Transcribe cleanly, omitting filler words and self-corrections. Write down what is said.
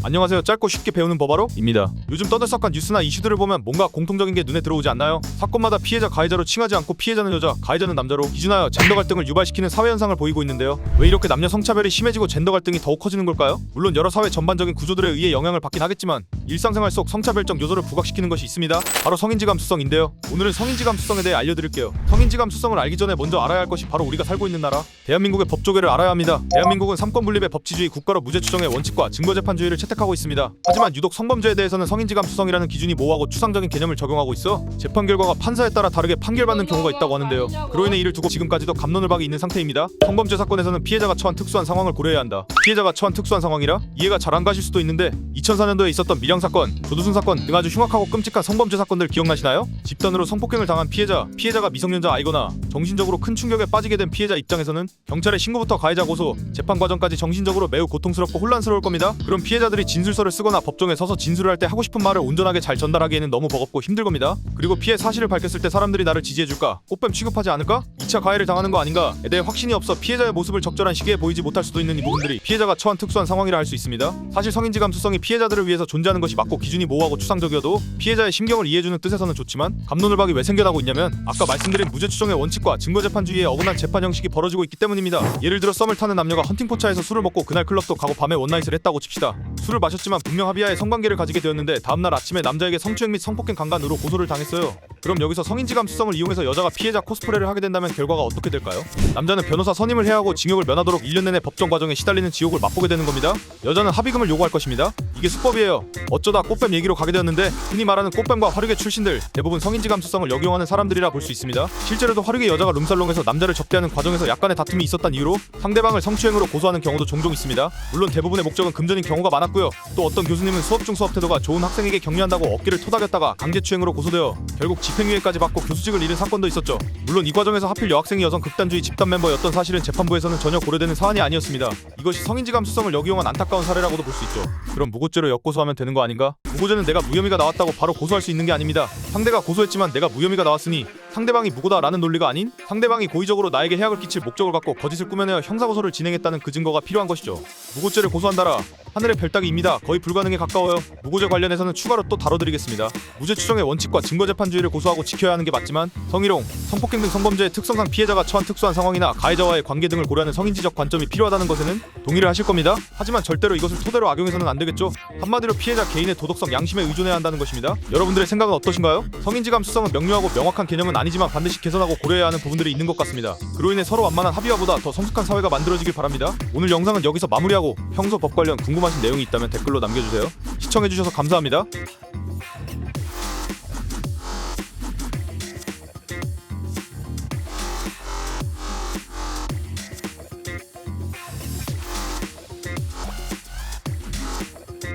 안녕하세요. 짧고 쉽게 배우는 법화로입니다. 요즘 떠들썩한 뉴스나 이슈들을 보면 뭔가 공통적인 게 눈에 들어오지 않나요? 사건마다 피해자 가해자로 칭하지 않고 피해자는 여자, 가해자는 남자로 기준하여 젠더 갈등을 유발시키는 사회 현상을 보이고 있는데요. 왜 이렇게 남녀 성차별이 심해지고 젠더 갈등이 더욱 커지는 걸까요? 물론 여러 사회 전반적인 구조들에 의해 영향을 받긴 하겠지만 일상생활 속 성차별적 요소를 부각시키는 것이 있습니다. 바로 성인지 감수성인데요. 오늘은 성인지 감수성에 대해 알려드릴게요. 성인지 감수성을 알기 전에 먼저 알아야 할 것이 바로 우리가 살고 있는 나라 대한민국의 법 조계를 알아야 합니다. 대한민국은 삼권 분립의 법치주의 국가로 무죄 추정의 원칙과 증거재판주의를 채택하고 있습니다. 하지만 유독 성범죄에 대해서는 성인지 감수성이라는 기준이 모호하고 추상적인 개념을 적용하고 있어 재판 결과가 판사에 따라 다르게 판결받는 경우가 있다고 하는데요. 그로 인해 이를 두고 지금까지도 갑론을박이 있는 상태입니다. 성범죄 사건에서는 피해자가 처한 특수한 상황을 고려해야 한다. 피해자가 처한 특수한 상황이라 이해가 잘 안 가실 수도 있는데 2004년도에 있었던 밀양 사건, 조두순 사건 등 아주 흉악하고 끔찍한 성범죄 사건들 기억나시나요? 집단으로 성폭행을 당한 피해자가 미성년자 아이거나 정신적으로 큰 충격에 빠지게 된 피해자 입장에서는 경찰의 신고부터 가해자 고소, 재판 과정까지 정신적으로 매우 고통스럽고 혼란스러울 겁니다. 그럼 피해자들이 진술서를 쓰거나 법정에 서서 진술을 할 때 하고 싶은 말을 온전하게 잘 전달하기에는 너무 버겁고 힘들 겁니다. 그리고 피해 사실을 밝혔을 때 사람들이 나를 지지해줄까? 꽃뱀 취급하지 않을까? 2차 가해를 당하는 거 아닌가에 대해 확신이 없어 피해자의 모습을 적절한 시기에 보이지 못할 수도 있는 이 부분들이 피해자가 처한 특수한 상황이라 할 수 있습니다. 사실 성인지 감수성이 피해자들을 위해서 존재하는 것이 맞고 기준이 모호하고 추상적이어도 피해자의 심경을 이해해주는 뜻에서는 좋지만 갑론을박이 왜 생겨나고 있냐면 아까 말씀드린 무죄 추정의 원칙과 증거재판주의에 어긋난 재판 형식이 벌어지고 있기 때문입니다. 예를 들어 썸을 타는 남녀가 헌팅포차에서 술을 먹고 그날 클럽도 가고 밤에 원나잇을 했다고 칩시다. 술을 마셨지만 분명 합의하에 성관계를 가지게 되었는데 다음날 아침에 남자에게 성추행 및 성폭행 강간으로 고소를 당했어요. 그럼 여기서 성인지 감수성을 이용해서 여자가 피해자 코스프레를 하게 된다면 결과가 어떻게 될까요? 남자는 변호사 선임을 해야 하고 징역을 면하도록 1년 내내 법정 과정에 시달리는 지옥을 맛보게 되는 겁니다. 여자는 합의금을 요구할 것입니다. 이게 수법이에요. 어쩌다 꽃뱀 얘기로 가게 되었는데 흔히 말하는 꽃뱀과 화류계 출신들 대부분 성인지 감수성을 역용하는 사람들이라 볼 수 있습니다. 실제로도 화류계 여자가 룸살롱에서 남자를 접대하는 과정에서 약간의 다툼이 있었다는 이유로 상대방을 성추행으로 고소하는 경우도 종종 있습니다. 물론 대부분의 목적은 금전인 경우가 많았고요. 또 어떤 교수님은 수업 중 수업 태도가 좋은 학생에게 격려한다고 어깨를 토닥였다가 강제추행으로 고소되어 결국 집행유예까지 받고 교수직을 잃은 사건도 있었죠. 물론 이 과정에서 하필 여학생이 여성 극단주의 집단 멤버였던 사실은 재판부에서는 전혀 고려되는 사안이 아니었습니다. 이것이 성인지 감수성을 역이용한 안타까운 사례라고도 볼 수 있죠. 그럼 무고죄로 역고소하면 되는 거 아닌가? 무고죄는 내가 무혐의가 나왔다고 바로 고소할 수 있는 게 아닙니다. 상대가 고소했지만 내가 무혐의가 나왔으니 상대방이 무고다라는 논리가 아닌 상대방이 고의적으로 나에게 해악을 끼칠 목적을 갖고 거짓을 꾸며내어 형사고소를 진행했다는 그 증거가 필요한 것이죠. 무고죄를 고소한다라 하늘의 별따기입니다. 거의 불가능에 가까워요. 무고죄 관련해서는 추가로 또 다뤄드리겠습니다. 무죄 추정의 원칙과 증거재판주의를 고수하고 지켜야 하는 게 맞지만 성희롱, 성폭행 등 성범죄의 특성상 피해자가 처한 특수한 상황이나 가해자와의 관계 등을 고려하는 성인지적 관점이 필요하다는 것에는 동의를 하실 겁니다. 하지만 절대로 이것을 토대로 악용해서는 안 되겠죠. 한마디로 피해자 개인의 도덕성, 양심에 의존해야 한다는 것입니다. 여러분들의 생각은 어떠신가요? 성인지 감수성은 명료하고 명확한 개념은 아니지만 반드시 개선하고 고려해야 하는 부분들이 있는 것 같습니다. 그로 인해 서로 완만한 합의화보다 더 성숙한 사회가 만들어지길 바랍니다. 오늘 영상은 여기서 마무리하고 평소 법 관련 궁금하신 내용이 있다면 댓글로 남겨주세요. 시청해주셔서 감사합니다.